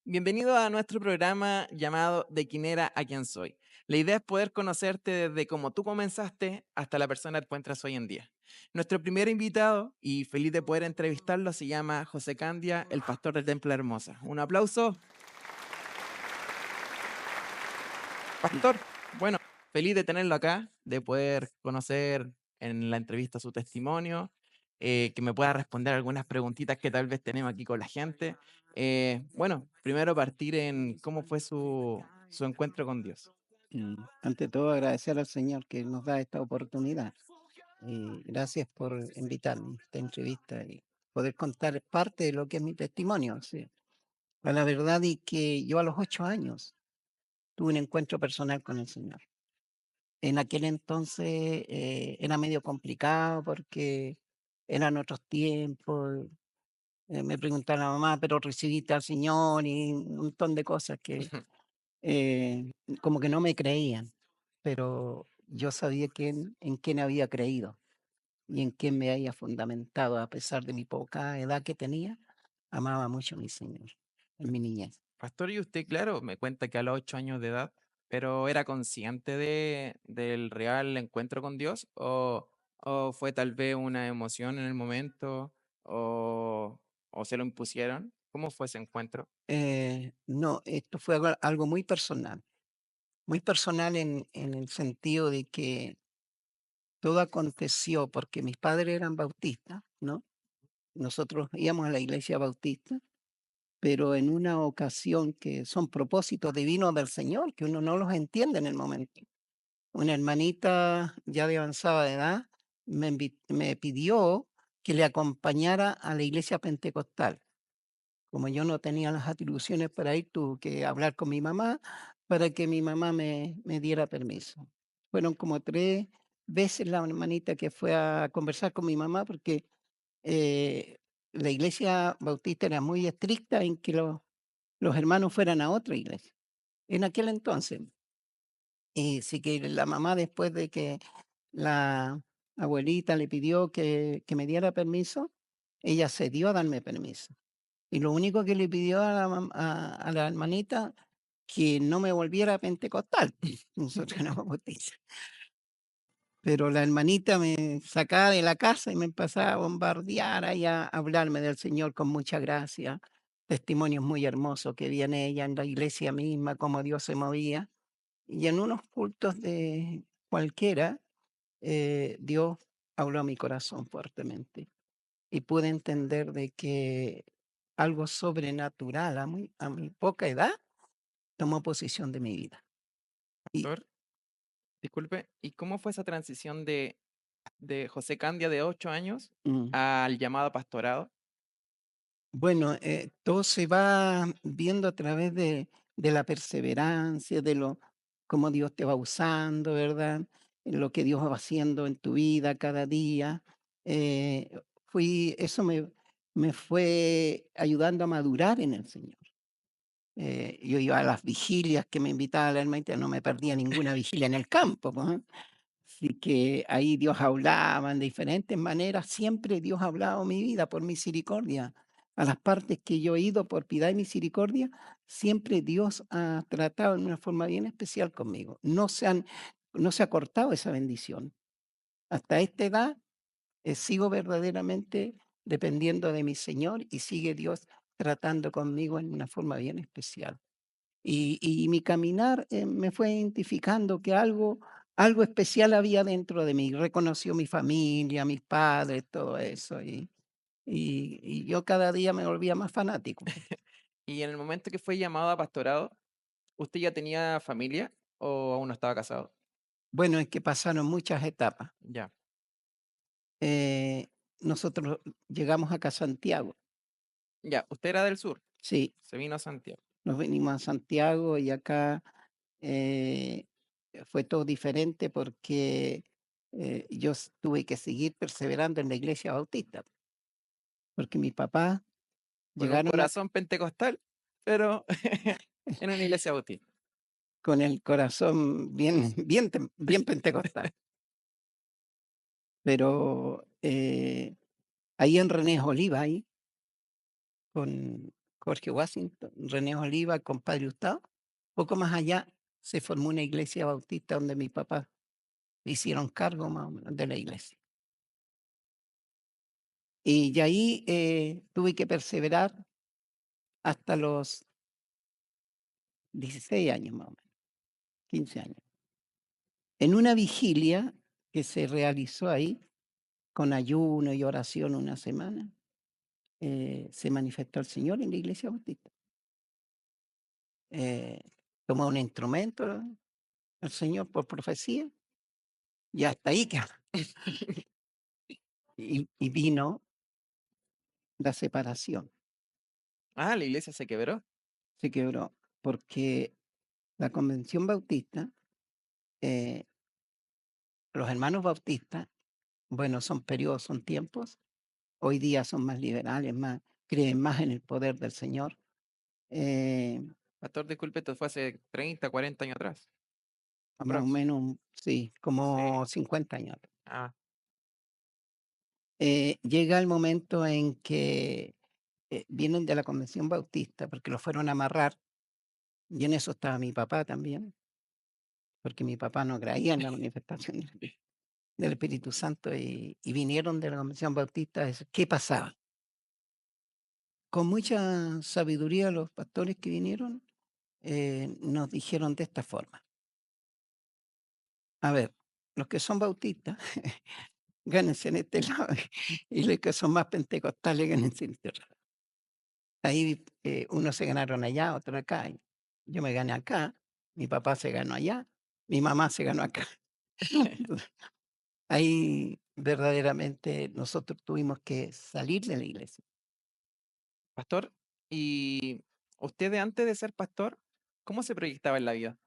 Bienvenido a nuestro programa llamado De quién era a quién soy. La idea es poder conocerte desde cómo tú comenzaste hasta la persona que encuentras hoy en día. Nuestro primer invitado, y feliz de poder entrevistarlo, se llama José Candia, el pastor del Templo Hermosa. Un aplauso, pastor. Bueno, feliz de tenerlo acá, de poder conocer en la entrevista su testimonio, que me pueda responder algunas preguntitas que tal vez tenemos aquí con la gente. Bueno, primero partir en cómo fue su encuentro con Dios. Ante todo, agradecer al Señor que nos da esta oportunidad. Y gracias por invitarme a esta entrevista y poder contar parte de lo que es mi testimonio. Sí. La verdad es que yo a los 8 años tuve un encuentro personal con el Señor. En aquel entonces era medio complicado porque eran otros tiempos. Me preguntaba la mamá, pero recibiste al Señor y un montón de cosas que eh, como que no me creían, pero yo sabía en quién había creído y en quién me había fundamentado, a pesar de mi poca edad que tenía, amaba mucho a mi Señor en mi niñez. Pastor, y usted, claro, me cuenta que a los 8 años de edad, pero ¿era consciente del real encuentro con Dios? ¿O fue tal vez una emoción en el momento? ¿O se lo impusieron? ¿Cómo fue ese encuentro? No, esto fue algo muy personal en el sentido de que todo aconteció porque mis padres eran bautistas, ¿no? Nosotros íbamos a la iglesia bautista, pero en una ocasión que son propósitos divinos del Señor, que uno no los entiende en el momento. Una hermanita ya de avanzada edad me pidió que le acompañara a la iglesia pentecostal. Como yo no tenía las atribuciones para ir, tuve que hablar con mi mamá para que mi mamá me diera permiso. Fueron como 3 veces la hermanita que fue a conversar con mi mamá porque eh, la iglesia bautista era muy estricta en que los hermanos fueran a otra iglesia, en aquel entonces. Y sí que la mamá, después de que la abuelita le pidió que me diera permiso, ella cedió a darme permiso. Y lo único que le pidió a la hermanita, que no me volviera pentecostal. Nosotros éramos bautistas. Pero la hermanita me sacaba de la casa y me empezaba a bombardear ahí a hablarme del Señor con mucha gracia. Testimonios muy hermosos que viene ella en la iglesia misma, cómo Dios se movía. Y en unos cultos de cualquiera, Dios habló a mi corazón fuertemente y pude entender de que algo sobrenatural a mi poca edad tomó posesión de mi vida. Y Pastor, disculpe, ¿y cómo fue esa transición de José Candia de 8 años mm, al llamado pastorado? bueno, todo se va viendo a través de la perseverancia, de lo cómo Dios te va usando, ¿verdad? En lo que Dios va haciendo en tu vida cada día. Eh, eso me fue ayudando a madurar en el Señor. Yo iba a las vigilias que me invitaba la hermanita, no me perdía ninguna vigilia en el campo, pues, ¿eh? Así que ahí Dios hablaba en diferentes maneras, siempre Dios ha hablado a mi vida por misericordia. A las partes que yo he ido por piedad y misericordia, siempre Dios ha tratado de una forma bien especial conmigo. No se ha cortado esa bendición. Hasta esta edad sigo verdaderamente dependiendo de mi Señor y sigue Dios tratando conmigo en una forma bien especial. Y mi caminar, me fue identificando que algo especial había dentro de mí. Reconoció mi familia, mis padres, todo eso, y yo cada día me volvía más fanático. Y en el momento que fue llamado a pastorado, ¿usted ya tenía familia o aún no estaba casado? Bueno, es que pasaron muchas etapas. Ya, Eh, Nosotros llegamos acá a Santiago, ya, usted era del sur, sí, se vino a Santiago. nos venimos a Santiago y acá, eh, fue todo diferente porque, tuve que seguir perseverando en la iglesia bautista, porque mis papás Con un llegaron a corazón pentecostal, pero en una iglesia bautista. con el corazón bien pentecostal. Pero, ahí en René Oliva, ahí, con Jorge Washington, René Oliva, compadre Hurtado. Poco más allá se formó una iglesia bautista donde mi papá le hicieron cargo más o menos de la iglesia. Y de ahí tuve que perseverar hasta los 16 años más o menos, 15 años. En una vigilia que se realizó ahí, con ayuno y oración una semana, se manifestó el Señor en la iglesia bautista. Eh, Tomó un instrumento el Señor por profecía y hasta ahí que y vino la separación, Ah, la iglesia se quebró. se quebró, porque la convención bautista, eh, los hermanos bautistas, bueno, son periodos, son tiempos, hoy día son más liberales, más, creen más en el poder del Señor. eh, Pastor, disculpe, esto fue hace 30, 40 años atrás. Más o Aprox. menos, sí, Sí. como 50 años. Ah, Llega el momento en que vienen de la convención bautista porque lo fueron a amarrar, y en eso estaba mi papá también, porque mi papá no creía en la manifestación del Espíritu Santo y vinieron de la convención bautista a decir, ¿qué pasaba? Con mucha sabiduría los pastores que vinieron nos dijeron de esta forma: a ver, los que son bautistas, gánense en este lado, y los que son más pentecostales, gánense en este otro. Ahí unos se ganaron allá, otros acá. Y yo me gané acá, mi papá se ganó allá, mi mamá se ganó acá. Entonces, ahí verdaderamente nosotros tuvimos que salir de la iglesia. pastor, ¿y usted de antes de ser pastor, cómo se proyectaba en la vida?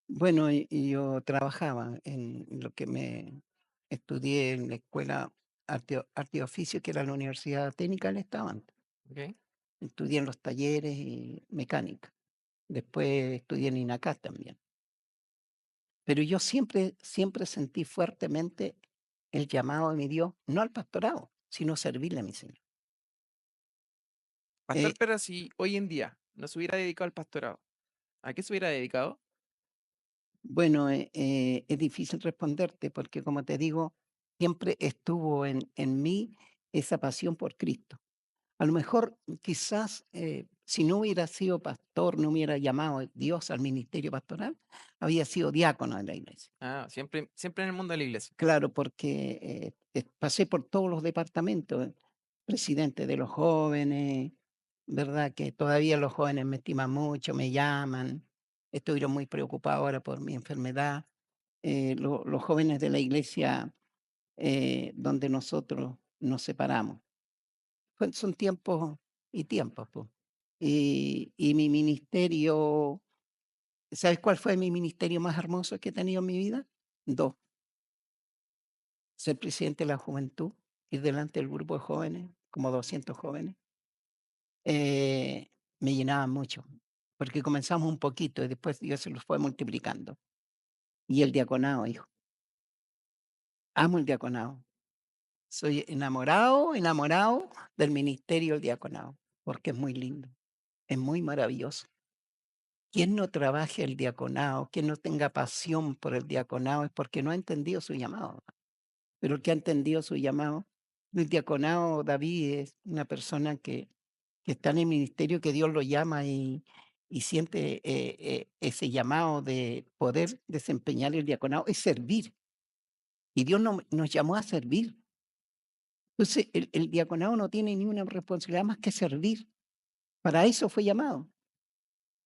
Bueno, y yo trabajaba en lo que me estudié en la escuela arte y oficio, que era la Universidad Técnica del Estado antes. ¿Ok? Estudié en los talleres y mecánica. Después estudié en INACAS también. Pero yo siempre sentí fuertemente el llamado de mi Dios, no al pastorado, sino servirle a mi Señor. Pastor, Eh, pero si hoy en día no se hubiera dedicado al pastorado, ¿a qué se hubiera dedicado? bueno, es difícil responderte porque, como te digo, siempre estuvo en mí esa pasión por Cristo. A lo mejor, quizás, si no hubiera sido pastor, no hubiera llamado Dios al ministerio pastoral, había sido diácono de la iglesia. Ah, siempre, siempre en el mundo de la iglesia. Claro, porque pasé por todos los departamentos, presidente de los jóvenes, ¿verdad? Que todavía los jóvenes me estiman mucho, me llaman, estuvieron muy preocupados ahora por mi enfermedad. Los jóvenes de la iglesia donde nosotros nos separamos. Son tiempos y tiempos, pues. Y mi ministerio, ¿sabes cuál fue mi ministerio más hermoso que he tenido en mi vida? Dos: ser presidente de la juventud, ir delante del grupo de jóvenes, como 200 jóvenes, eh, me llenaba mucho, porque comenzamos un poquito y después Dios se los fue multiplicando. Y el diaconado, hijo, amo el diaconado. Soy enamorado, enamorado del ministerio del diaconado, porque es muy lindo, es muy maravilloso. Quien no trabaje el diaconado, quien no tenga pasión por el diaconado, es porque no ha entendido su llamado. Pero el que ha entendido su llamado, el diaconado, David, es una persona que está en el ministerio, que Dios lo llama y siente ese llamado de poder desempeñar el diaconado, es servir. Y Dios nos llamó a servir. Entonces, el diaconado no tiene ni una responsabilidad más que servir. Para eso fue llamado.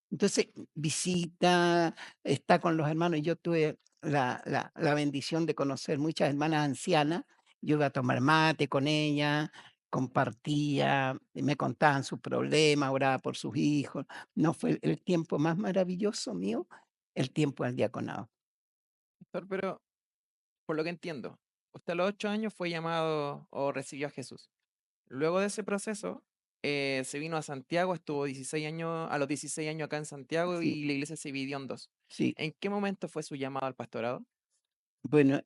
Entonces, visita, está con los hermanos. Yo tuve la bendición de conocer muchas hermanas ancianas. Yo iba a tomar mate con ellas, compartía, me contaban sus problemas, oraba por sus hijos. No fue el tiempo más maravilloso mío, el tiempo del diaconado. Pastor, pero por lo que entiendo, usted a los 8 años fue llamado o recibió a Jesús. Luego de ese proceso, se vino a Santiago, estuvo 16 años, a los 16 años acá en Santiago Sí, y la iglesia se dividió en dos. sí. ¿En qué momento fue su llamado al pastorado? Bueno,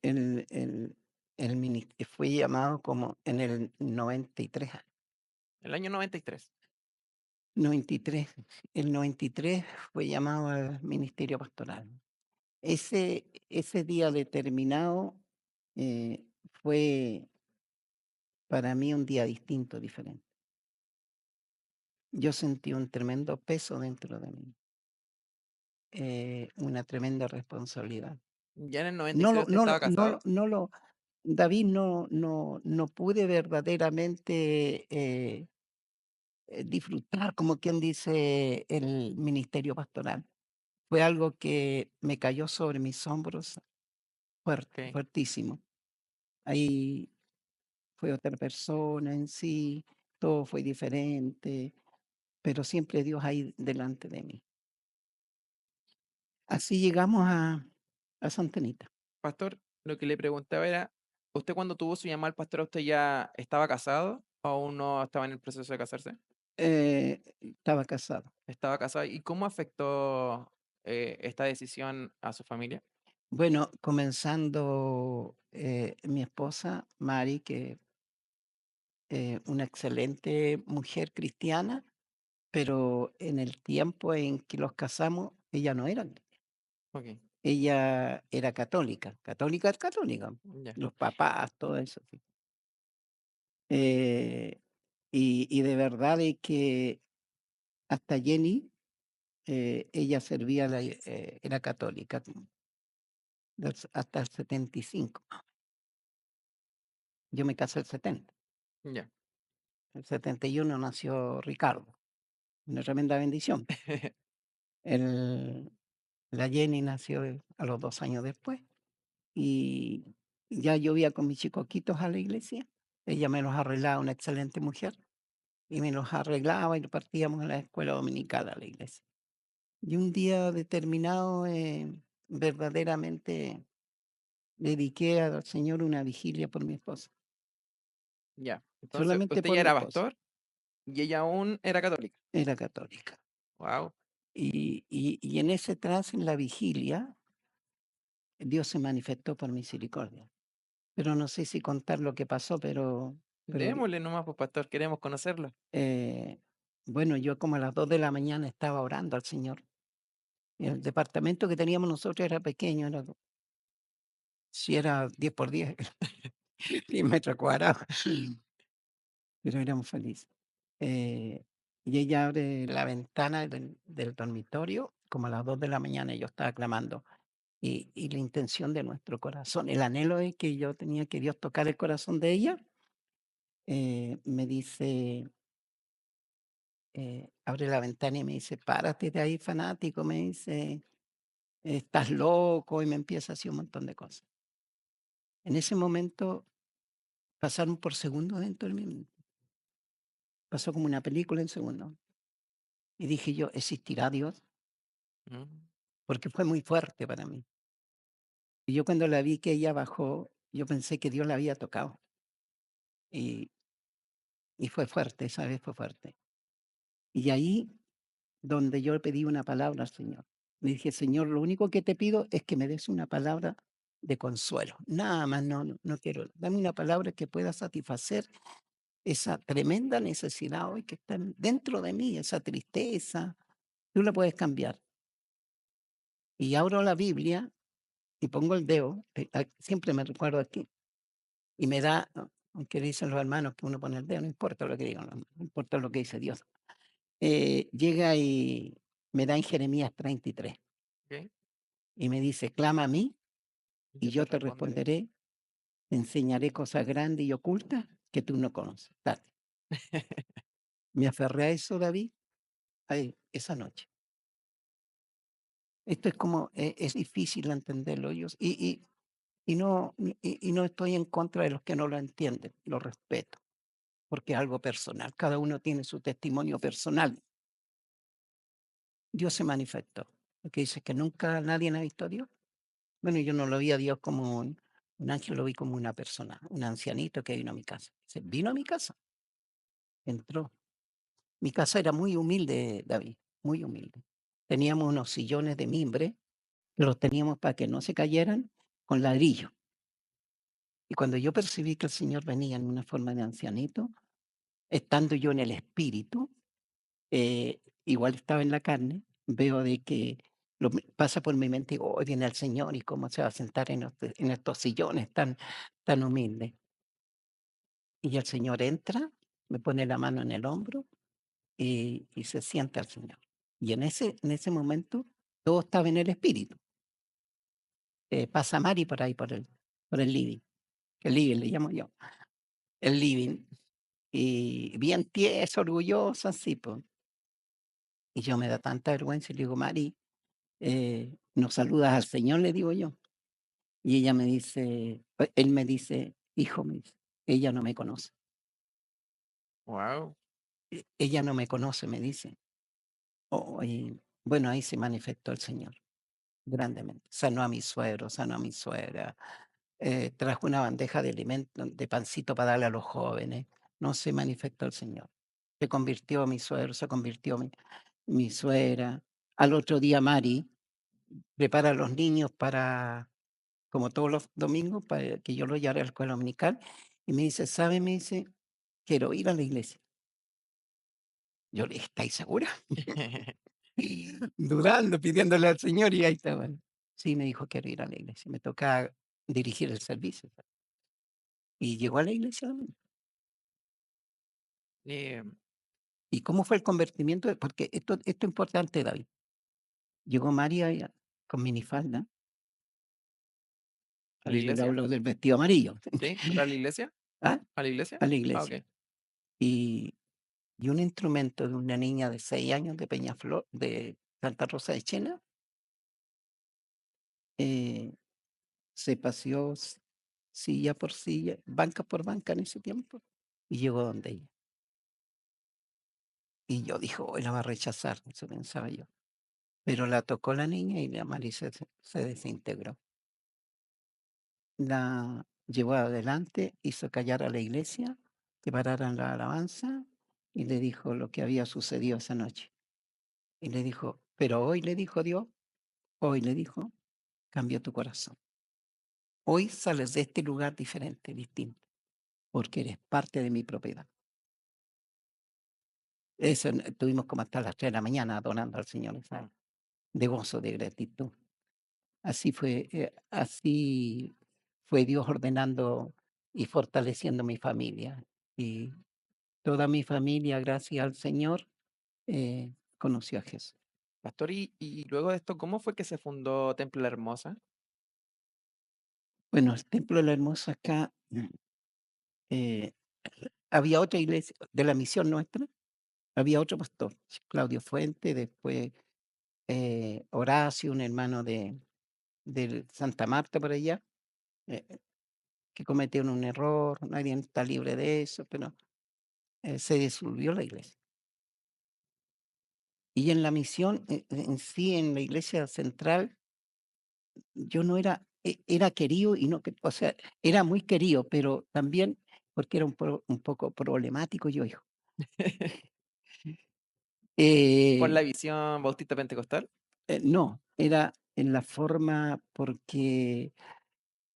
fue llamado como en el 93. El año 93. 93. El 93 fue llamado al ministerio pastoral. Ese día determinado, fue para mí un día distinto, diferente. Yo sentí un tremendo peso dentro de mí, una tremenda responsabilidad. Ya en el No 93 lo usted no lo estaba no casado. lo no lo David, no pude verdaderamente, disfrutar, como quien dice, el ministerio pastoral. Fue algo que me cayó sobre mis hombros fuerte, Okey, fuertísimo. Ahí fue otra persona en sí, todo fue diferente, pero siempre Dios ahí delante de mí. Así llegamos a Santa Anita. pastor, lo que le preguntaba era, ¿usted cuando tuvo su llamado al pastor, usted ya estaba casado o aún no estaba en el proceso de casarse? Estaba casado. Estaba casado, ¿y cómo afectó, esta decisión a su familia? Bueno, comenzando, mi esposa, Mari, que una excelente mujer cristiana, pero en el tiempo en que los casamos, ella no era. Okey, Ella era católica, católica, católica, ya, los papás, todo eso, sí. Eh, y de verdad de que hasta Jenny, ella servía era católica, hasta el 75. Yo me casé el 70. ya. El 71 nació Ricardo, una tremenda bendición. El La Jenny nació a los 2 años después, y ya yo iba con mis chicoquitos a la iglesia. Ella me los arreglaba, una excelente mujer, y me los arreglaba y partíamos a la escuela dominical a la iglesia. Y un día determinado, verdaderamente dediqué al Señor una vigilia por mi esposa, Ya. Entonces, solamente usted por ya mi era esposa, pastor y ella aún era católica. era católica. Wow. Y en ese trance, en la vigilia, Dios se manifestó por misericordia. Pero no sé si contar lo que pasó, pero, Démosle nomás, pues, pastor, queremos conocerlo. eh, bueno, yo como a las 2 de la mañana estaba orando al Señor. El departamento que teníamos nosotros era pequeño, si era 10 por 10, 10 metros cuadrados, pero éramos felices. Eh, y ella abre la ventana del dormitorio, como a las 2 de la mañana, y yo estaba clamando. Y la intención de nuestro corazón, el anhelo de que yo tenía que Dios tocar el corazón de ella, me dice, abre la ventana y me dice: "Párate de ahí, fanático", me dice, "estás loco", y me empieza así un montón de cosas. En ese momento pasaron por segundos dentro de mi mente, pasó como una película en segundos. Y dije yo: "¿Existirá Dios?". Mm, Porque fue muy fuerte para mí. Y yo cuando la vi que ella bajó, yo pensé que Dios la había tocado, y y fue fuerte, esa vez fue fuerte. Y ahí donde yo le pedí una palabra al Señor. Le dije: "Señor, lo único que te pido es que me des una palabra de consuelo, nada más, no quiero, dame una palabra que pueda satisfacer esa tremenda necesidad hoy que está dentro de mí, esa tristeza, tú la puedes cambiar". Y abro la Biblia y pongo el dedo, siempre me recuerdo aquí, y me da, aunque dicen los hermanos que uno pone el dedo, no importa lo que digan, no importa lo que dice Dios. Llega y me da en Jeremías 33 okey. y me dice: "Clama a mí y Yo te yo te responderé. responderé, te enseñaré cosas grandes y ocultas que tú no conoces. Date". Me aferré a eso, David, ahí, esa noche. Esto es como, es difícil entenderlo, y no estoy en contra de los que no lo entienden, lo respeto, porque es algo personal, cada uno tiene su testimonio personal. Dios se manifestó, porque dice que nunca nadie ha visto a Dios. Bueno, yo no lo vi a Dios como un ángel, lo vi como una persona, un ancianito que vino a mi casa. Dice: "Vino a mi casa, entró". Mi casa era muy humilde, David, muy humilde. Teníamos unos sillones de mimbre, que los teníamos para que no se cayeran, con ladrillo. Y cuando yo percibí que el Señor venía en una forma de ancianito, estando yo en el espíritu, igual estaba en la carne, veo de que pasa por mi mente, digo: "Hoy viene el Señor, ¿y cómo se va a sentar en estos sillones tan humildes?". Y el Señor entra, me pone la mano en el hombro y se sienta el Señor. Y en ese momento todo estaba en el espíritu. Pasa Mari por ahí, por el living, que el living le llamo yo, el living, y bien tiesa, orgullosa, así, pues. Y yo me da tanta vergüenza y le digo: "Mari, ¿nos saludas al Señor?", le digo yo. Y ella me dice, él me dice: "Hijo", me dice, "ella no me conoce, Wow. ella no me conoce", me dice. Oh, y bueno, ahí se manifestó el Señor grandemente. Sanó a mi suegro, sanó a mi suegra, trajo una bandeja de alimento, de pancito para darle a los jóvenes. No, se manifestó el Señor. Se convirtió mi suegro, se convirtió mi suegra. Al otro día Mari prepara a los niños para, como todos los domingos, para que yo los lleve a la escuela dominical, y me dice: "¿Sabe?", me dice, "quiero ir a la iglesia". Yo le dije: "¿Estáis segura?". Dudando, pidiéndole al Señor, y ahí estaba. Sí, me dijo: "Quiero ir a la iglesia". Me toca dirigir el servicio. Y llegó a la iglesia también. Eh, ¿Y cómo fue el convertimiento? Porque esto es importante, David. Llegó María con minifalda, ¿A la y yo le iglesia? hablo del vestido amarillo, ¿Sí? ¿Para la iglesia? ¿ah? ¿A la iglesia? A la Ah, iglesia. okey. Y un instrumento de una niña de 6 años de Peñaflor, de Santa Rosa de Chena, eh, se paseó silla por silla, banca por banca en ese tiempo, y llegó donde ella. Y yo dije: "Hoy la va a rechazar", eso pensaba yo. Pero la tocó la niña y la Marisa se desintegró. La llevó adelante, hizo callar a la iglesia, que pararan la alabanza, y le dijo lo que había sucedido esa noche. Y le dijo: "Pero hoy", le dijo Dios, "hoy", le dijo, "cambió tu corazón. Hoy sales de este lugar diferente, distinto, porque eres parte de mi propiedad". Eso, tuvimos como hasta las 3 de la mañana adorando al Señor, ¿sabes? De gozo, de gratitud. Así fue Dios ordenando y fortaleciendo mi familia. Y toda mi familia, gracias al Señor, conoció a Jesús. Pastor, y luego de esto, ¿cómo fue que se fundó Templo La Hermosa? Bueno, el Templo de la Hermosa acá, eh, había otra iglesia de la misión nuestra, había otro pastor, Claudio Fuente, después Horacio, un hermano de Santa Marta por allá, eh, que cometieron un error, nadie está libre de eso, pero se disolvió la iglesia. Y en la misión, en sí, en la iglesia central, yo no era, era querido y no, o sea, era muy querido, pero también porque era un poco problemático yo, hijo. ¿Por Eh, la visión bautista pentecostal? no, era en la forma porque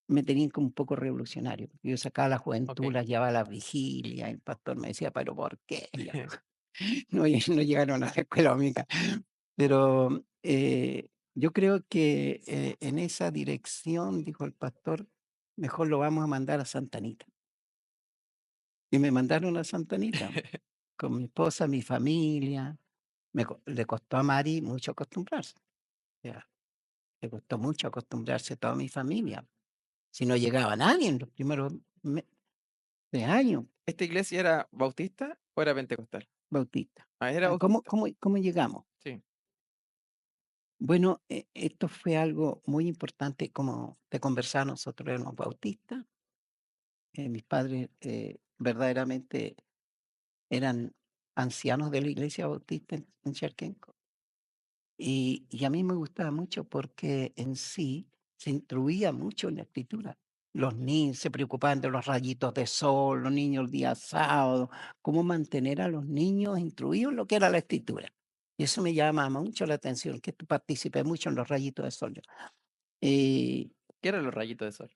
me tenían como un poco revolucionario. Yo sacaba a la juventud, Okey. la llevaba a la vigilia, el pastor me decía: "¿Pero por qué?". Yo, no, no llegaron a la escuela dominical. Pero, yo creo que, en esa dirección, dijo el pastor, mejor lo vamos a mandar a Santa Anita. Y me mandaron a Santa Anita, con mi esposa, mi familia. Le costó a Mari mucho acostumbrarse, ya, le costó mucho acostumbrarse a toda mi familia. Si no llegaba nadie en los primeros años, ¿Esta iglesia era bautista o era pentecostal? bautista. Ah, era Ah, ¿cómo bautista. cómo cómo llegamos? Sí. Bueno, esto fue algo muy importante, como te conversaba, nosotros éramos bautistas. Mis padres, verdaderamente eran ancianos de la iglesia bautista en Charquenco. Y a mí me gustaba mucho porque en sí se instruía mucho en la escritura. Los niños se preocupaban de los rayitos de sol, los niños el día sábado, cómo mantener a los niños instruidos en lo que era la escritura. Y eso me llama mucho la atención, que tú participes mucho en los rayitos de sol. Eh, ¿Qué eran los rayitos de sol?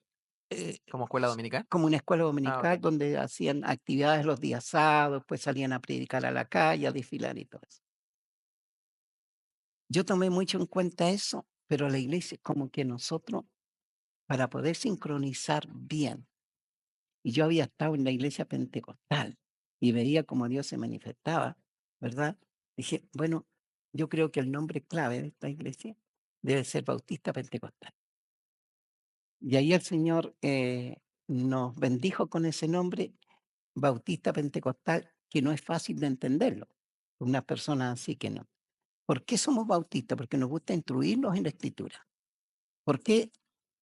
eh, ¿Como escuela dominical? Como una escuela Ah, dominical okey. donde hacían actividades los días sábados, pues salían a predicar a la calle, a desfilar y todo eso. Yo tomé mucho en cuenta eso, pero la iglesia, como que nosotros, para poder sincronizar bien, y yo había estado en la iglesia pentecostal y veía cómo Dios se manifestaba, ¿verdad? Dije, bueno, yo creo que el nombre clave de esta iglesia debe ser Bautista Pentecostal. Y ahí el Señor nos bendijo con ese nombre, Bautista Pentecostal, que no es fácil de entenderlo. Una persona así que no. ¿Por qué somos bautistas? Porque nos gusta instruirnos en la escritura. ¿Por qué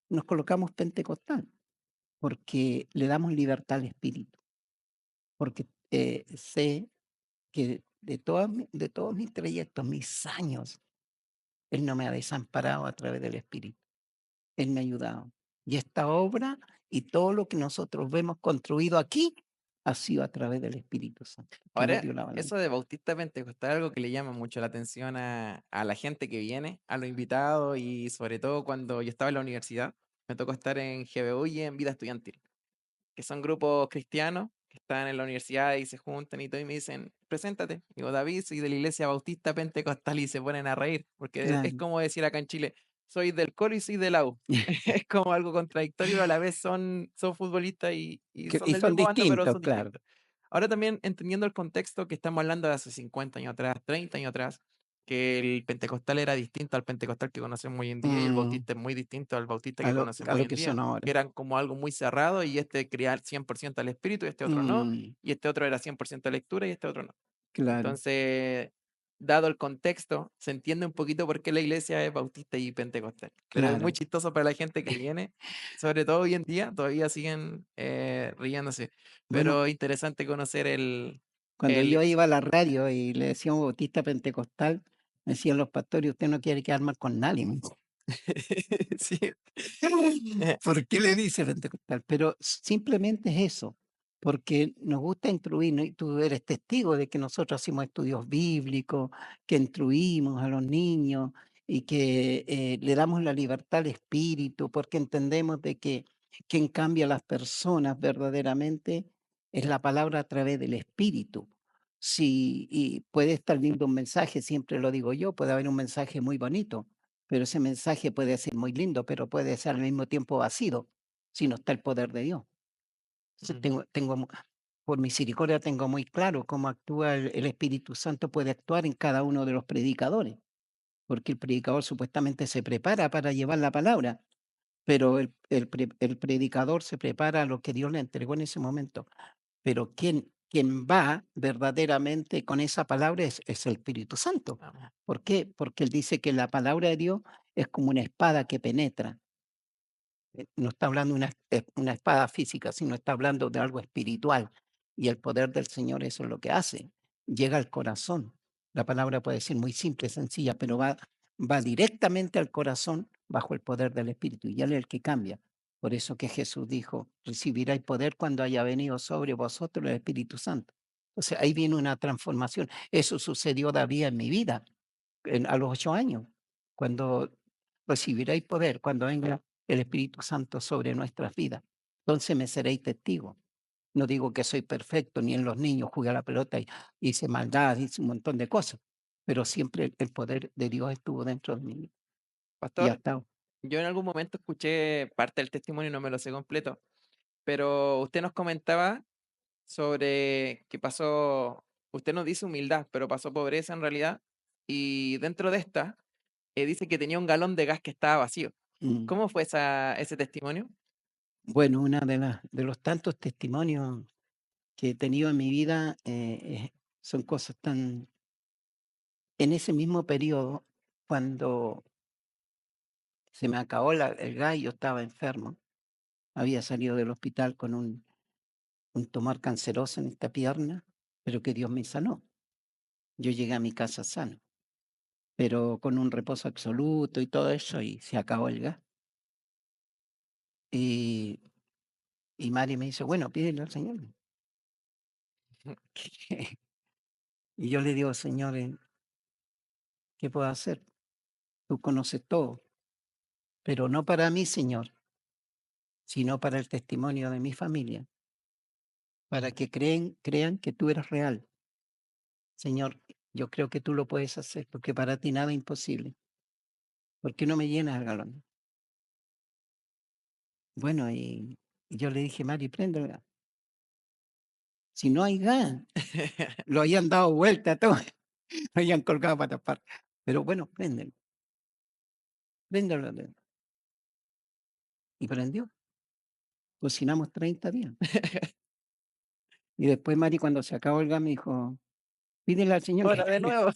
nos colocamos pentecostal? Porque le damos libertad al espíritu. Porque sé que de todos mis trayectos, mis años, Él no me ha desamparado a través del espíritu. Él me ha ayudado. Y esta obra y todo lo que nosotros vemos construido aquí ha sido a través del Espíritu Santo, que nos Ahora, dio la palabra. eso de Bautista Pentecostal es algo que le llama mucho la atención a la gente que viene, a los invitados y sobre todo cuando yo estaba en la universidad, me tocó estar en GBU y en Vida Estudiantil, que son grupos cristianos que están en la universidad y se juntan y todo y me dicen, preséntate. Digo, David, soy de la iglesia Bautista Pentecostal y se ponen a reír, porque es Claro. como decir acá en Chile, soy del Colo y soy del AU. Es como algo contradictorio, pero a la vez son futbolistas y son Y del son mismo bando, pero distintos, son claro. distintos. Ahora también entendiendo el contexto que estamos hablando de hace 50 años atrás, 30 años atrás, que el pentecostal era distinto al pentecostal que conocemos hoy en día y el Mm, bautista es muy distinto al bautista que a conocemos hoy lo en que día, son que ahora. eran como algo muy cerrado y este crear 100% al espíritu y este otro no, Mm, y este otro era 100% lectura y este otro no. claro, Entonces, dado el contexto, se entiende un poquito por qué la iglesia es bautista y pentecostal, pero es muy claro. chistoso para la gente que viene, sobre todo hoy en día, todavía siguen riéndose, Bueno, pero interesante conocer cuando yo el iba a la radio y le decíamos Bautista Pentecostal, me decían los pastores, usted no quiere quedar mal con nadie. sí, ¿Por qué le dice pentecostal? Pero simplemente es eso, porque nos gusta instruirnos y tú eres testigo de que nosotros hacemos estudios bíblicos, que instruimos a los niños y que le damos la libertad al espíritu, porque entendemos de que quien cambia a las personas verdaderamente es la palabra a través del espíritu. Sí, y puede estar lindo un mensaje, siempre lo digo yo, puede haber un mensaje muy bonito, pero ese mensaje puede ser muy lindo, pero puede ser al mismo tiempo vacío, si no está el poder de Dios. Entonces mm, por misericordia tengo muy claro cómo actúa el Espíritu Santo, puede actuar en cada uno de los predicadores, porque el predicador supuestamente se prepara para llevar la palabra, pero el predicador se prepara a lo que Dios le entregó en ese momento. Pero quien va verdaderamente con esa palabra es el Espíritu Santo. vamos, ¿Por qué? Porque él dice que la palabra de Dios es como una espada que penetra. No está hablando de una espada física, sino está hablando de algo espiritual. Y el poder del Señor eso es lo que hace. Llega al corazón. La palabra puede ser muy simple, sencilla, pero va directamente al corazón bajo el poder del Espíritu. Y Él es el que cambia. Por eso que Jesús dijo, recibiráis poder cuando haya venido sobre vosotros el Espíritu Santo. Entonces ahí viene una transformación. Eso sucedió David en mi vida a los 8 años, cuando recibiréis poder, cuando venga el Espíritu Santo sobre nuestras vidas. Entonces me seréis testigo. No digo que soy perfecto, ni en los niños jugué a la pelota y hice maldad, hice un montón de cosas, pero siempre el poder de Dios estuvo dentro de mí y ha pastor, estado. yo en algún momento escuché parte del testimonio y no me lo sé completo, pero usted nos comentaba sobre que pasó, usted nos dice humildad, pero pasó pobreza en realidad, y dentro de esta, dice que tenía un galón de gas que estaba vacío. Mm. ¿Cómo fue ese testimonio? Bueno, una de los tantos testimonios que he tenido en mi vida son cosas tan... En ese mismo periodo, cuando se me acabó el gas y yo estaba enfermo, había salido del hospital con un tumor canceroso en esta pierna, pero que Dios me sanó. Yo llegué a mi casa sano, pero con un reposo absoluto y todo eso, y se acabó el gas. Y, y Mari me dice, bueno, pídele al Señor. Y yo le digo, Señor, ¿qué puedo hacer? Tú conoces todo, pero no para mí, Señor, sino para el testimonio de mi familia, para que crean que tú eres real. Señor, yo creo que tú lo puedes hacer, porque para ti nada es imposible. ¿Por qué no me llenas el galón? Bueno, y yo le dije: "Mari, préndela". Si no hay gas, lo habían dado vuelta todo, lo habían colgado para tapar. Pero bueno, préndelo, préndelo. Y prendió. Cocinamos 30 días. Y después Mari, cuando se acabó el gas, me dijo: "Pídele al Señor que Ahora de traiga". nuevo.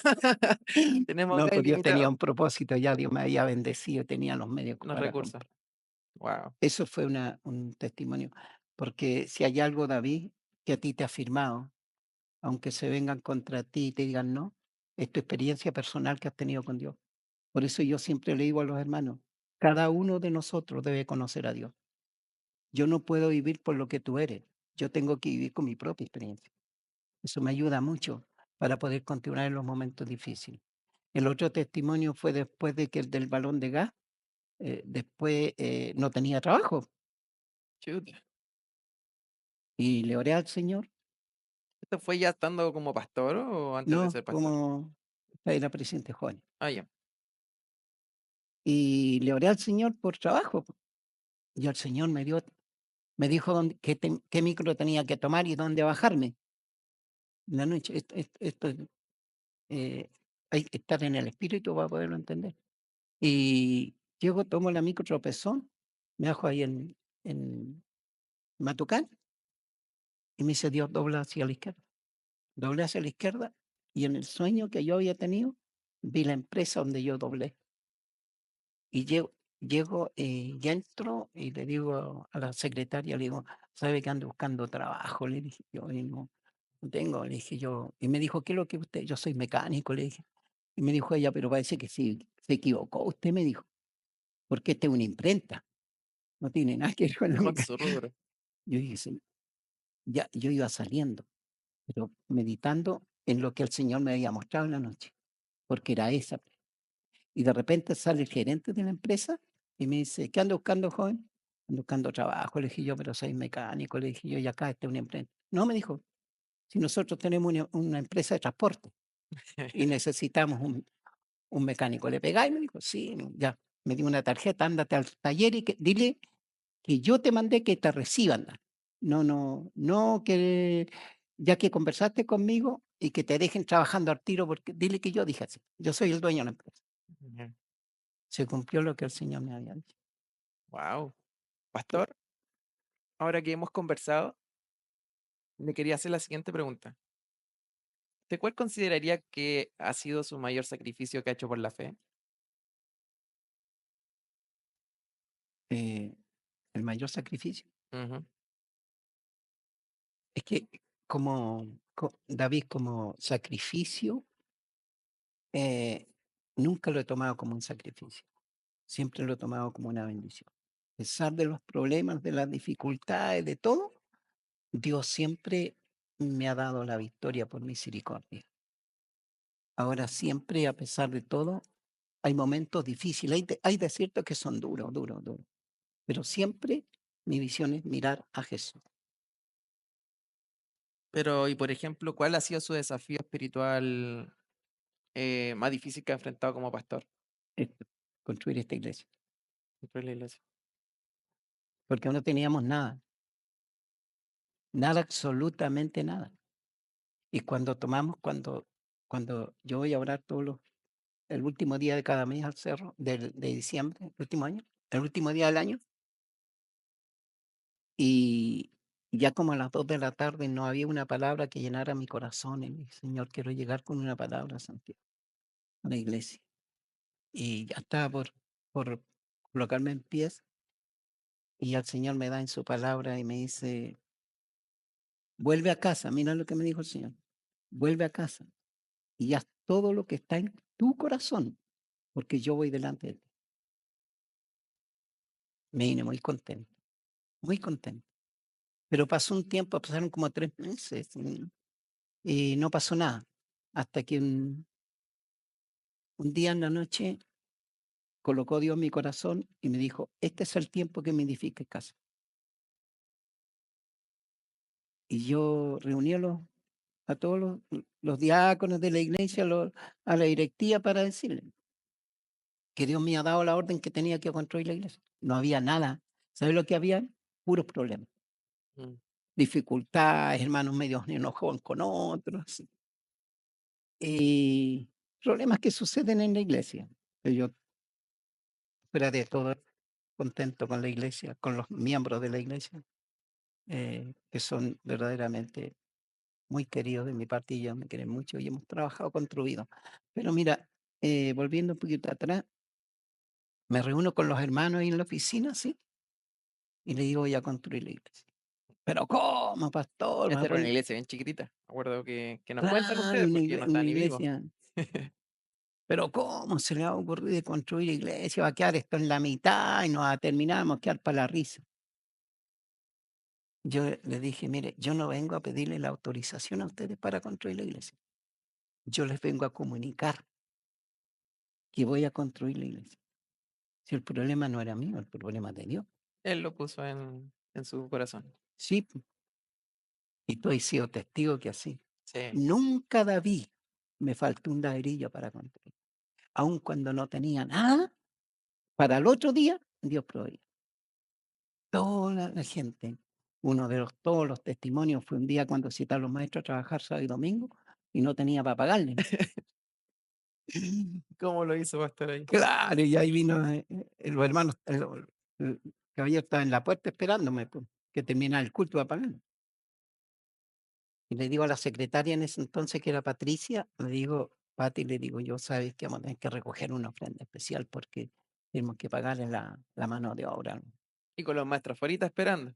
Tenemos No, gas porque yo tenía ilimitado. un propósito, ya Dios me había bendecido, tenía los medios Los para recursos. comprar. Wow. Eso fue un testimonio, porque si hay algo, David, que a ti te ha firmado, aunque se vengan contra ti y te digan no, es tu experiencia personal que has tenido con Dios. Por eso yo siempre le digo a los hermanos, cada uno de nosotros debe conocer a Dios. Yo no puedo vivir por lo que tú eres, yo tengo que vivir con mi propia experiencia. Eso me ayuda mucho para poder continuar en los momentos difíciles. El otro testimonio fue después de que el del balón de gas, después no tenía trabajo Chuta. y le oré al Señor. ¿Esto fue ya estando como pastor o antes de No, ser pastor? como era presidente joven. Ah, ya. Y le oré al Señor por trabajo, po, y el Señor me dijo qué micro tenía que tomar y dónde bajarme en la noche. Esto, eh, hay que estar en el espíritu para poderlo entender. Y llego, tomo la micro tropezón, me bajo ahí en Matucán y me dice: "Dios, dobla hacia la izquierda". Doblé hacia la izquierda y en el sueño que yo había tenido, vi la empresa donde yo doblé. Y llego, y entro y le digo a la secretaria, le digo: "¿Sabe que ando buscando trabajo?", le dije yo, "y no tengo", le dije yo. Y me dijo: "¿Qué es lo que usted?". "Yo soy mecánico", le dije. Y me dijo ella: "Pero parece que sí, se equivocó usted", me dijo, "porque esta es una imprenta, no tiene nada que ver con la Con mecánica". su rubro. Yo dije: "Sí". Ya, yo iba saliendo, pero meditando en lo que el Señor me había mostrado en la noche, porque era esa. Y de repente sale el gerente de la empresa y me dice: "¿Qué anda buscando, joven?". "Ando buscando trabajo", le dije yo, "pero soy mecánico", le dije yo, "y acá está una empresa". "No", me dijo, "si nosotros tenemos una empresa de transporte y necesitamos un mecánico, ¿le pegáis?". Me dijo, "Sí", ya. Me dio una tarjeta: "Ándate al taller y dile que yo te mandé que te reciban". No que ya que conversaste conmigo y que te dejen trabajando al tiro, porque dile que yo dije así, yo soy el dueño de la empresa. Se cumplió lo que el Señor me había dicho. Wow. Pastor, ahora que hemos conversado, le quería hacer la siguiente pregunta. ¿De cuál consideraría que ha sido su mayor sacrificio que ha hecho por la fe? Eh, el mayor sacrificio. Ujú. Es que David, como sacrificio, eh, nunca lo he tomado como un sacrificio, siempre lo he tomado como una bendición. A pesar de los problemas, de las dificultades, de todo, Dios siempre me ha dado la victoria por misericordia. Ahora siempre, a pesar de todo, hay momentos difíciles, hay desiertos que son duros, duros, duros, pero siempre mi visión es mirar a Jesús. Pero, y por ejemplo, ¿cuál ha sido su desafío espiritual más difícil que ha enfrentado como pastor Esto, construir esta iglesia, dentro de la iglesia? porque no teníamos nada, nada, absolutamente nada. Y cuando yo voy a orar el último día de cada mes al cerro de diciembre, el último año, el último día del año, y ya como a las 2 de la tarde no había una palabra que llenara mi corazón, y dije: "Señor, quiero llegar con una palabra, Santiago, a la iglesia". Y ya estaba por colocarme en pies, y el Señor me da en su palabra y me dice: "Vuelve a casa", mira lo que me dijo el Señor, "vuelve a casa y haz todo lo que está en tu corazón, porque yo voy delante de ti". Me vine muy contento. Pero pasó un tiempo, pasaron como 3 meses, y no pasó nada, hasta que un día en la noche colocó Dios en mi corazón y me dijo: "Este es el tiempo que me edifiques casa". Y yo reuní a todos los diáconos de la iglesia, a la directiva para decirle que Dios me ha dado la orden que tenía que construir la iglesia. No había nada. ¿Sabes lo que había? Puros problemas. Mm. Dificultades, hermanos medios enojados con otros. Y problemas que suceden en la iglesia. Pero yo, fuera de todo, contento con la iglesia, con los miembros de la iglesia, que son verdaderamente muy queridos de mi parte y ellos me quieren mucho y hemos trabajado construido. Pero mira, volviendo un poquito atrás, me reúno con los hermanos ahí en la oficina, ¿sí? Y le digo, voy a construir la iglesia. Pero ¿cómo, pastor? ¿Me Esta era una apoya? iglesia bien chiquitita. Me acuerdo que nos cuentan Claro, ustedes porque yo no una estaba ni vivo. iglesia. Pero ¿cómo se le va a ocurrir de construir iglesia? Va a quedar esto en la mitad y nos va a terminar, vamos a quedar para la risa. Yo le dije, mire, yo no vengo a pedirle la autorización a ustedes para construir la iglesia. Yo les vengo a comunicar que voy a construir la iglesia. Si el problema no era mío, el problema es de Dios. Él lo puso en su corazón. Sí, y tú has sido testigo que así. Sí. Nunca David me faltó un ladrillo para construir. Aun cuando no tenía nada, para el otro día Dios proveía. Toda la gente, uno de todos los testimonios fue un día cuando citaron los maestros a trabajar sábado y domingo y no tenía para pagarle. ¿Cómo lo hizo para estar ahí? Claro, y ahí vino los hermanos, el caballero estaba en la puerta esperándome pues, que terminara el culto para pagar. Y le digo a la secretaria en ese entonces, que era Patricia, le digo, Pati, le digo, yo sabes que vamos a tener que recoger una ofrenda especial porque tenemos que pagarle la mano de obra. Y con los maestros afuerita esperando.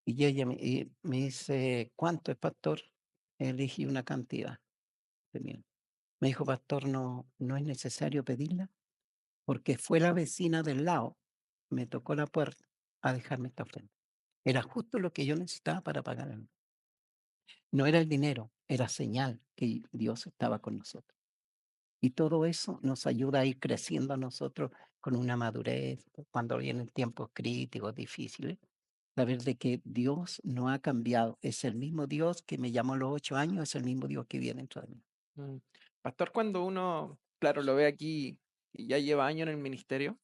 Y ella me dice, ¿cuánto es, pastor? Elegí una cantidad. Tenía. Me dijo, pastor, no, no es necesario pedirla porque fue la vecina del lado, me tocó la puerta a dejarme esta ofrenda. Era justo lo que yo necesitaba para pagar. No era el dinero, era señal que Dios estaba con nosotros. Y todo eso nos ayuda a ir creciendo a nosotros con una madurez cuando vienen tiempos críticos, difíciles. Saber de que Dios no ha cambiado. Es el mismo Dios que me llamó a los 8 años, es el mismo Dios que viene dentro de mí. Mm. Pastor, cuando uno, claro, lo ve aquí y ya lleva años en el ministerio,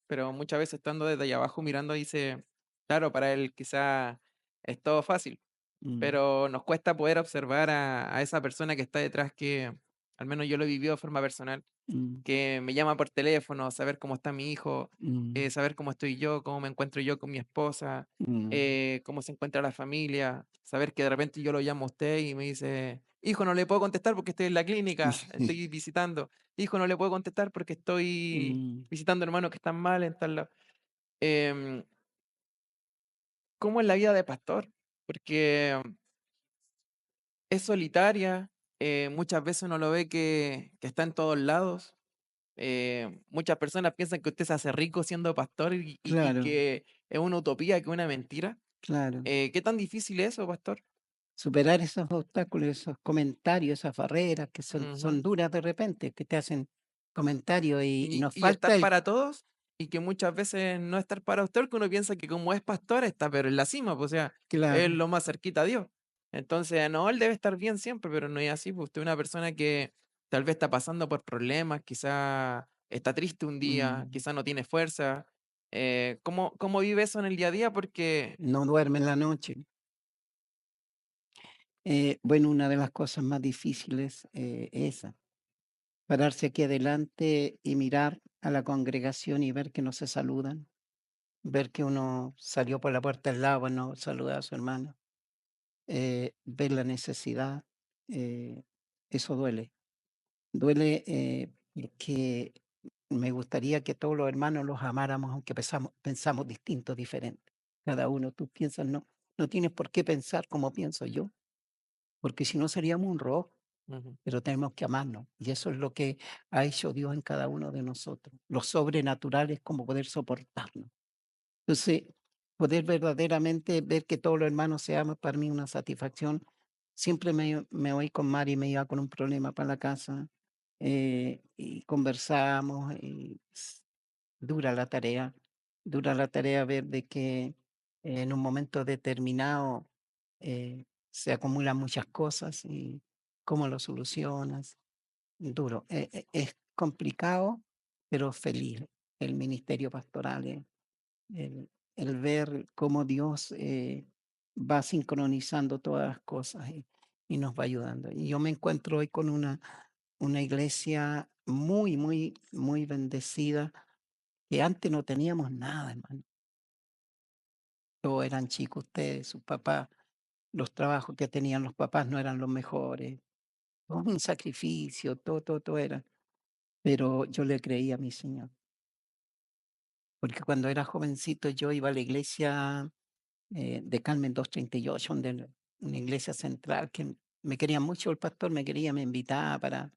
pero muchas veces estando desde allá abajo mirando dice, claro, para él quizá es todo fácil, Mm, pero nos cuesta poder observar a esa persona que está detrás que, al menos yo lo he vivido de forma personal, mm, que me llama por teléfono, saber cómo está mi hijo, mm, saber cómo estoy yo, cómo me encuentro yo con mi esposa, mm. cómo se encuentra la familia, saber que de repente yo lo llamo a usted y me dice, hijo, no le puedo contestar porque estoy en la clínica, estoy visitando, hijo, no le puedo contestar porque estoy Mm, visitando hermanos que están mal en tal lado. Em, ¿Cómo es la vida de pastor? Porque es solitaria, muchas veces uno lo ve que está en todos lados. Muchas personas piensan que usted se hace rico siendo pastor y claro, que es una utopía, que es una mentira. claro. ¿Qué tan difícil es eso, pastor? Superar esos obstáculos, esos comentarios, esas barreras que son Ujú. duras de repente, que te hacen comentarios y nos Y falta estar el... para todos, y que muchas veces no estar para usted, porque uno piensa que como es pastor está, pero en la cima, pues, o sea, es Claro. lo más cerquita a Dios. Entonces, no, él debe estar bien siempre, pero no es así, pues usted es una persona que tal vez está pasando por problemas, quizá está triste un día, Mm, quizá no tiene fuerza. ¿Cómo vive eso en el día a día? Porque no duerme en la noche. Bueno, una de las cosas más difíciles esa, pararse aquí adelante y mirar a la congregación y ver que no se saludan, ver que uno salió por la puerta del lado, no saluda a su hermano, ver la necesidad, eh, eso duele. Duele porque me gustaría que todos los hermanos los amáramos, aunque pensamos distintos, diferentes. Cada uno, tú piensas, no, no tienes por qué pensar como pienso yo, porque si no seríamos un robot, ujú, pero tenemos que amarnos. Y eso es lo que ha hecho Dios en cada uno de nosotros. Lo sobrenatural es como poder soportarnos. Entonces, poder verdaderamente ver que todos los hermanos se aman, para mí una satisfacción. Siempre me voy con Mari, me iba con un problema para la casa y conversamos. Y dura la tarea ver de que en un momento determinado se acumulan muchas cosas y cómo lo solucionas. Duro. Es complicado, pero feliz. El ministerio pastoral, el, el ver cómo Dios va sincronizando todas las cosas y nos va ayudando. Y yo me encuentro hoy con una iglesia muy, muy, muy bendecida, que antes no teníamos nada, hermano. Todos eran chicos ustedes, sus papás, los trabajos que tenían los papás no eran los mejores. Todo un sacrificio, todo, todo, todo era. Pero yo le creí a mi Señor, porque cuando era jovencito yo iba a la iglesia de Carmen 238, una iglesia central que me quería mucho el pastor, me quería, me invitaba para...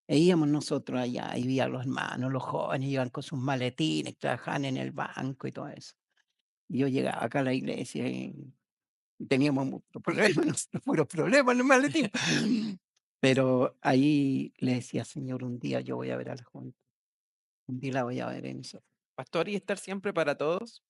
E íbamos nosotros allá, y vi a los hermanos, los jóvenes, iban con sus maletines, trabajaban en el banco y todo eso. Y yo llegaba acá a la iglesia y teníamos muchos problemas, nosotros puros problemas en el maletín. Pero ahí le decía, Señor, un día yo voy a ver a la Junta, un día la voy a ver en eso. Pastor, y estar siempre para todos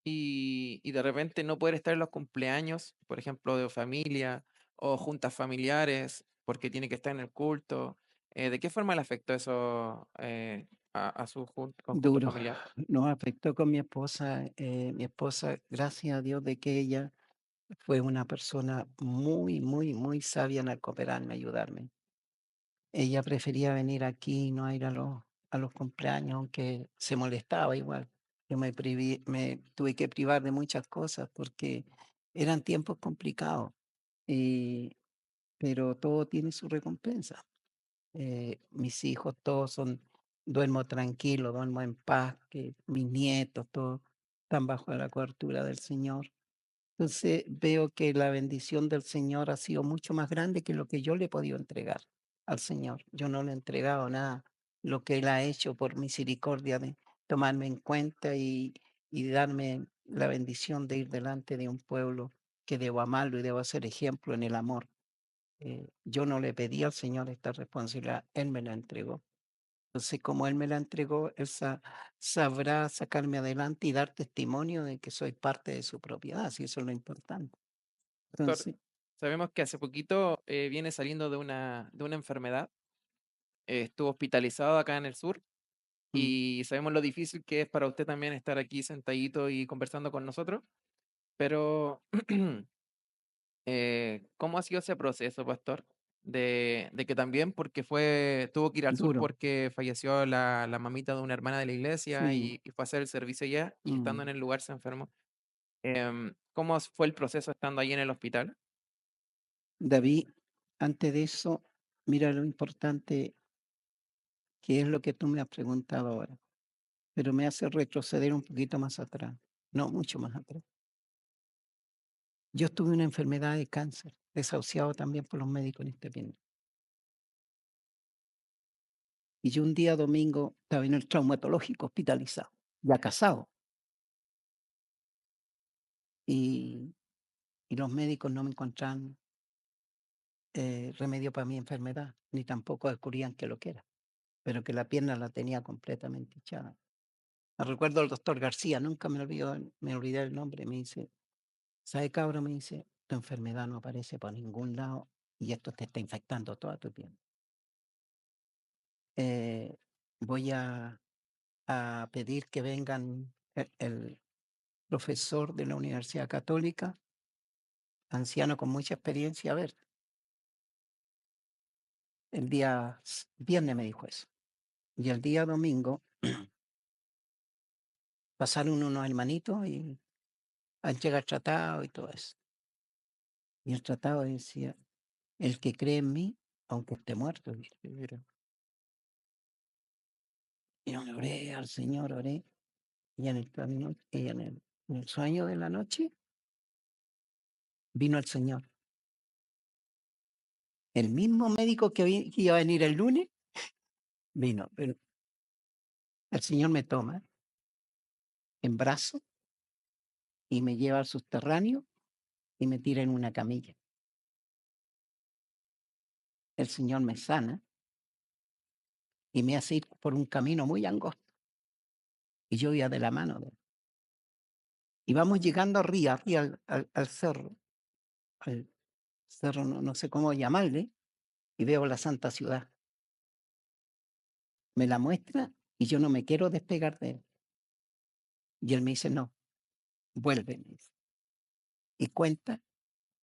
y de repente no poder estar en los cumpleaños, por ejemplo, de familia o juntas familiares, porque tiene que estar en el culto. ¿De qué forma le afectó eso a su conjunto Duro. familiar? Nos afectó con mi esposa, gracias a Dios de que ella fue una persona muy, muy, muy sabia en cooperarme, ayudarme. Ella prefería venir aquí y no ir a los cumpleaños, aunque se molestaba igual. Yo me tuve que privar de muchas cosas porque eran tiempos complicados, y- pero todo tiene su recompensa. Mis hijos todos son, duermo tranquilo, duermo en paz, que mis nietos todos están bajo la cobertura del Señor. Entonces veo que la bendición del Señor ha sido mucho más grande que lo que yo le he podido entregar al Señor. Yo no le he entregado nada, lo que Él ha hecho por misericordia de tomarme en cuenta y darme la bendición de ir delante de un pueblo que debo amarlo y debo ser ejemplo en el amor. Yo no le pedí al Señor esta responsabilidad, Él me la entregó. Entonces, como Él me la entregó, Él sabrá sacarme adelante y dar testimonio de que soy parte de su propiedad, si eso es lo importante. Pastor, Entonces, sabemos que hace poquito viene saliendo de una enfermedad, estuvo hospitalizado acá en el sur mm, y sabemos lo difícil que es para usted también estar aquí sentadito y conversando con nosotros, pero ¿cómo ha sido ese proceso, pastor? De que también porque tuvo que ir al sur duro, porque falleció la mamita de una hermana de la iglesia sí. y fue a hacer el servicio allá y estando mm. en el lugar se enfermó. ¿Cómo fue el proceso estando ahí en el hospital? David, antes de eso, mira lo importante que es lo que tú me has preguntado ahora, pero me hace retroceder un poquito más atrás, no mucho más atrás. Yo tuve una enfermedad de cáncer, desahuciado también por los médicos en este tiempo. Y yo un día domingo estaba en el traumatológico hospitalizado, ya casado, y, y los médicos no me encontraban remedio para mi enfermedad, ni tampoco descubrían qué lo que era, pero que la pierna la tenía completamente hinchada. Me recuerdo al doctor García, nunca me olvidé el nombre, me dice, ¿sabe cabro? Me dice, tu enfermedad no aparece por ningún lado y esto te está infectando toda tu pierna. Eh, voy a pedir que vengan el profesor de la Universidad Católica, anciano con mucha experiencia, a ver, el día viernes me dijo eso. Y el día domingo pasaron unos hermanitos y han llegado el tratado y todo eso. Y el tratado decía, el que cree en mí, aunque esté muerto, vive. Sí, mira, Y yo le oré al Señor, oré, y en el camino, y en el sueño de la noche, vino el Señor. El mismo médico que iba a venir el lunes, vino, pero el Señor me toma en brazo y me lleva al subterráneo y me tira en una camilla. El Señor me sana y me hace ir por un camino muy angosto. Y yo iba de la mano de él. Y vamos llegando arriba al cerro, cerro, no sé cómo llamarle, y veo la santa ciudad. Me la muestra y yo no me quiero despegar de él. Y él me dice: "No, vuelve", me dice, "y cuenta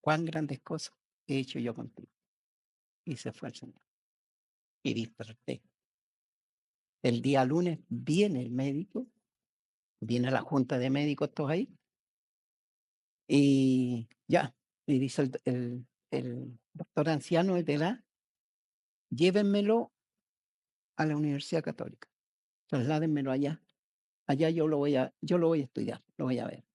cuán grandes cosas he hecho yo contigo". Y se fue el Señor. Y desperté. El día lunes viene el médico, viene la junta de médicos todos ahí, y ya, y dice el doctor anciano, el de edad: "Llévenmelo a la Universidad Católica, trasládenmelo allá. Allá yo lo voy a estudiar, lo voy a ver".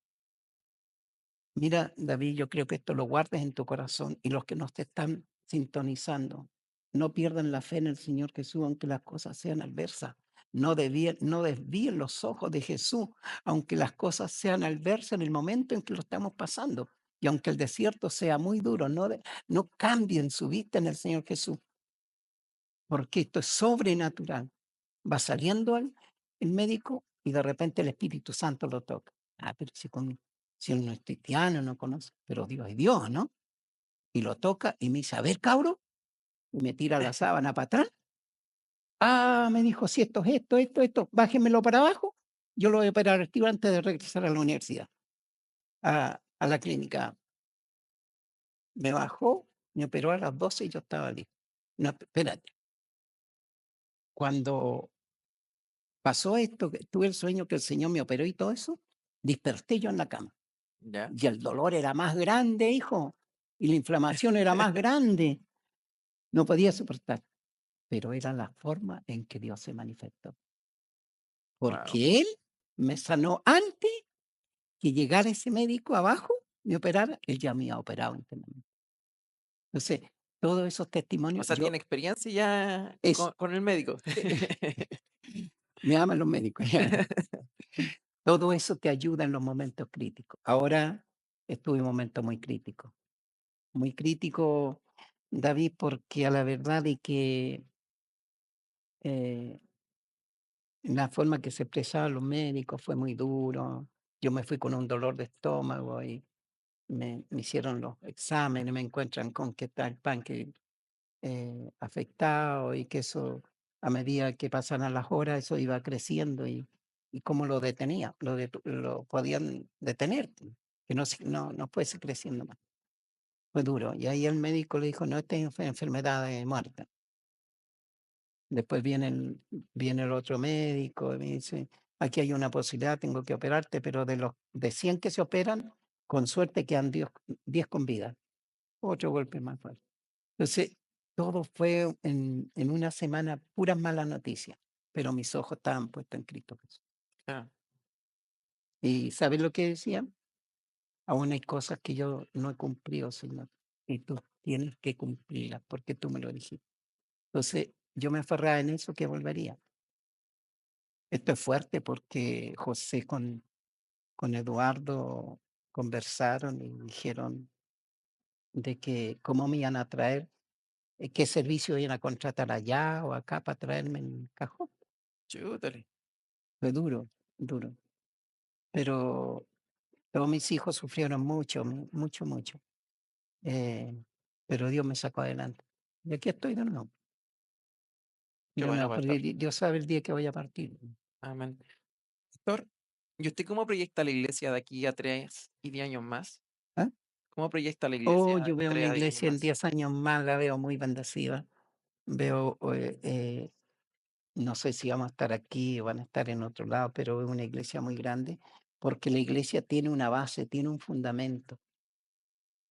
Mira, David, yo creo que esto lo guardes en tu corazón y los que nos te están sintonizando, no pierdan la fe en el Señor Jesús, aunque las cosas sean adversas. No desvíen los ojos de Jesús, aunque las cosas sean adversas en el momento en que lo estamos pasando. Y aunque el desierto sea muy duro, no cambien su vista en el Señor Jesús, porque esto es sobrenatural. Va saliendo el médico y de repente el Espíritu Santo lo toca. Ah, pero si él no es cristiano, no conoce, pero Dios es Dios, ¿no? Y lo toca y me dice: "A ver, cabro", y me tira la sábana para atrás. Ah, me dijo: "Si esto es esto, bájemelo para abajo, yo lo voy a operar al tiro antes de regresar a la universidad, a la clínica". Me bajó, me operó a las 12 y yo estaba listo. No, espérate, cuando pasó esto, que tuve el sueño que el Señor me operó y todo eso, desperté yo en la cama. ¿Ya? Y el dolor era más grande, hijo, y la inflamación era más grande. No podía soportar, pero era la forma en que Dios se manifestó. Wow. Porque Él me sanó antes que llegara ese médico abajo, me operara, Él ya me había operado internamente. Entonces, todos esos O testimonios, sea, tiene experiencia ya es, con el médico. me aman los médicos, ya. Todo eso te ayuda en los momentos críticos. Ahora estuve en un momento muy crítico, David, porque a la verdad de que eh, la forma que se expresaban los médicos fue muy duro. Yo me fui con un dolor de estómago y me hicieron los exámenes, me encuentran con que está el páncreas afectado y que eso, a medida que pasaran las horas, eso iba creciendo y cómo lo detenía, lo podían detener, que no fuese creciendo más. Fue duro. Y ahí el médico le dijo: "No, esta es enfermedad de muerte". Después viene el otro médico y me dice: "Aquí hay una posibilidad, tengo que operarte, pero de los de 100 que se operan, con suerte quedan 10 con vida". Otro golpe más fuerte. Entonces, todo fue en una semana puras malas noticias, pero mis ojos estaban puestos en Cristo Jesús. Claro. ¿Y sabes lo que decían? Aún hay cosas que yo no he cumplido, Señor, y tú tienes que cumplirlas porque tú me lo dijiste. Entonces, yo me aferraba en eso, que volvería. Esto es fuerte porque José con Eduardo conversaron y dijeron de que cómo me iban a traer, qué servicio iban a contratar allá o acá para traerme en el cajón. Chútale. Fue duro, duro. Pero todos mis hijos sufrieron mucho, mucho, mucho. eh, pero Dios me sacó adelante. Y aquí estoy de nuevo. Qué De bueno, nuevo, porque pastor. Dios sabe el día que voy a partir. Amén. Pastor, ¿y usted cómo proyecta la iglesia de aquí a 3 y 10 años más? ¿Ah? ¿Cómo proyecta la Oh, iglesia yo en veo una 3 a 10 años iglesia en más? 10 años más, la veo muy bendecida. Veo, no sé si vamos a estar aquí o van a estar en otro lado, pero es una iglesia muy grande porque la iglesia tiene una base, tiene un fundamento.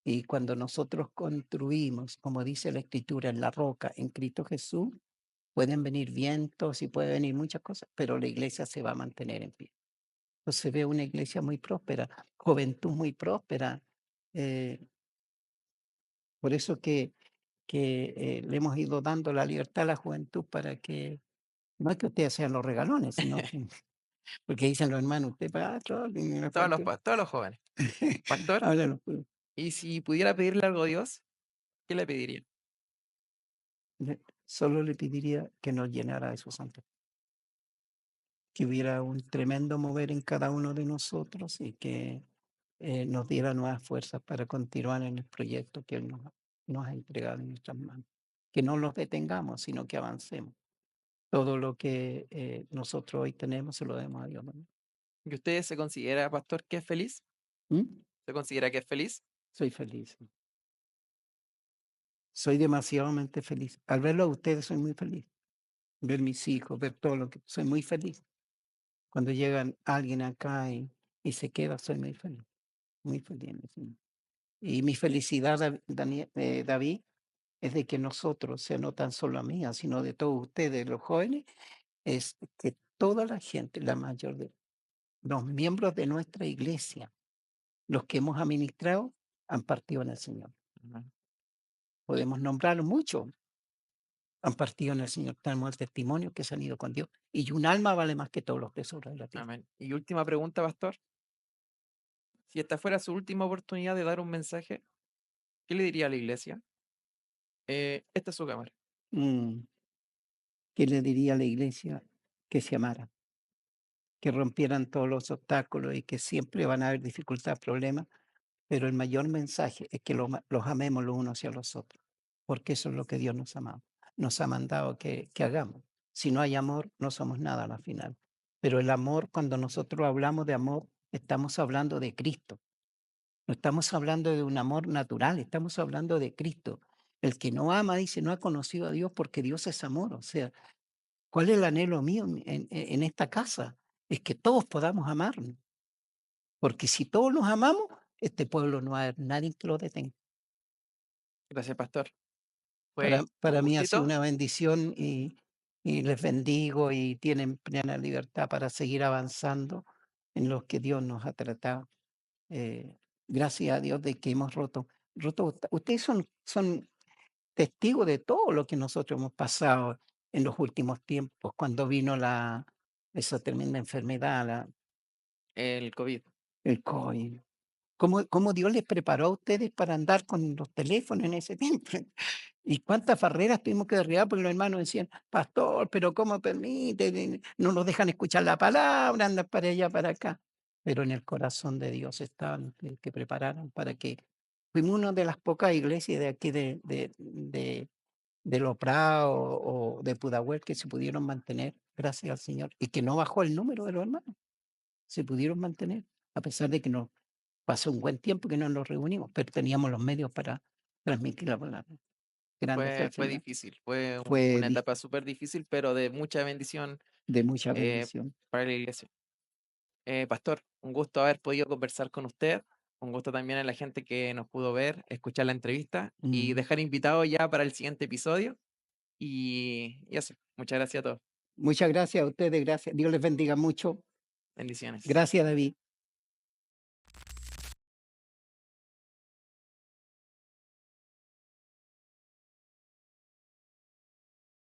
Y cuando nosotros construimos, como dice la Escritura, en la roca, en Cristo Jesús, pueden venir vientos y puede venir muchas cosas, pero la iglesia se va a mantener en pie. Entonces veo una iglesia muy próspera, juventud muy próspera. eh, por eso que le hemos ido dando la libertad a la juventud para que, no es que ustedes sean los regalones, sino que porque dicen los hermanos: "Usted pastor, y me falta". Todos los jóvenes. Pastor, Háblanos, pues. ¿y si pudiera pedirle algo a Dios, qué le pediría? Solo le pediría que nos llenara de su santo, que hubiera un tremendo mover en cada uno de nosotros y que nos diera nuevas fuerzas para continuar en el proyecto que Él nos da. nos ha entregado en nuestras manos. Que no los detengamos, sino que avancemos. Todo lo que nosotros hoy tenemos se lo demos a Dios, ¿no? ¿Y usted se considera, pastor, que es feliz? ¿Mm? ¿Se considera que es feliz? Soy feliz. Soy demasiadamente feliz. Al verlo a ustedes soy muy feliz. Ver mis hijos, ver todo lo que soy muy feliz. Cuando llegan alguien acá y se queda, soy muy feliz. En el Señor. Y mi felicidad, David, es de que nosotros, o sea, no tan solo a mí, sino de todos ustedes, los jóvenes, es que toda la gente, la mayor de los miembros de nuestra iglesia, los que hemos administrado, han partido en el Señor. Amén. Podemos nombrar muchos, han partido en el Señor. Tenemos el testimonio que se han ido con Dios. Y un alma vale más que todos los tesoros de la tierra. Amén. Y última pregunta, pastor. Si esta fuera su última oportunidad de dar un mensaje, ¿qué le diría a la iglesia? Esta es su cámara. Mm, ¿Qué le diría a la iglesia? Que se amara, que rompieran todos los obstáculos y que siempre van a haber dificultades, problemas, pero el mayor mensaje es que los amemos los unos hacia los otros, porque eso es lo que Dios nos ha mandado que hagamos. Si no hay amor, no somos nada al final. Pero el amor, cuando nosotros hablamos de amor, estamos hablando de Cristo. No estamos hablando de un amor natural, estamos hablando de Cristo. El que no ama, dice, no ha conocido a Dios porque Dios es amor. O sea, ¿cuál es el anhelo mío en esta casa? Es que todos podamos amarnos. Porque si todos nos amamos, este pueblo no va a haber nadie que lo detenga. Gracias, pastor. Para, Fue un para mí ha sido gustito. una bendición y les bendigo y tienen plena libertad para seguir avanzando en lo que Dios nos ha tratado. Eh, Gracias a Dios de que hemos roto. Ustedes son testigos de todo lo que nosotros hemos pasado en los últimos tiempos, cuando vino esa tremenda enfermedad, El COVID. el COVID. ¿Cómo Dios les preparó a ustedes para andar con los teléfonos en ese tiempo? ¿Y cuántas barreras tuvimos que derribar? Porque los hermanos decían, pastor, pero ¿cómo permite? No nos dejan escuchar la palabra, andan para allá, para acá. Pero en el corazón de Dios estaban que prepararon para que fuimos una de las pocas iglesias de aquí de Los Prados o de Pudahuel que se pudieron mantener, gracias al Señor, y que no bajó el número de los hermanos, se pudieron mantener, a pesar de que no pasó un buen tiempo que no nos reunimos, pero teníamos los medios para transmitir la palabra. Grande fue el Fue Señor. difícil, fue Fue una etapa súper difícil, pero de mucha bendición de mucha eh, bendición. para la iglesia. Pastor, un gusto haber podido conversar con usted. Un gusto también a la gente que nos pudo ver, escuchar la entrevista y Mm. dejar invitado ya para el siguiente episodio. Y eso, muchas gracias a todos. Muchas gracias a ustedes, gracias. Dios les bendiga mucho. Bendiciones. Gracias, David.